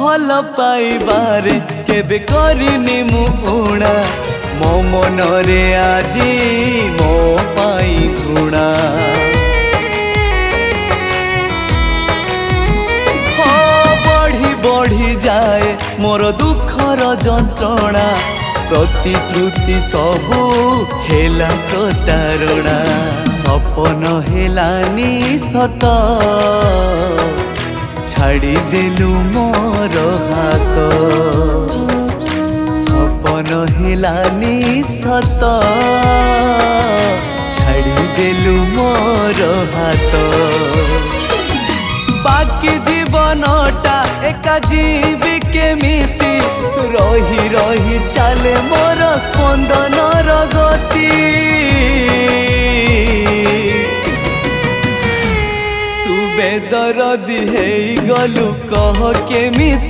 भल पाइबारे केबे करिनी मु उणा मो मनरे आजी मो पाई घृणा बढ़ी बढ़ी जाए मोर दुखर जंत्रणा प्रतिश्रुति सबू हेला प्रतारणा सपन हेलानी सत छाड़ी देलु मोर हाथ सपन हेलानी सत छाड़ी देलु मोर हाथ बाकी जीवनटा एका जीवी केमिति रही रही चले मोर स्पंदनर गति तू बेदरदी हेई गलु कह केमिति।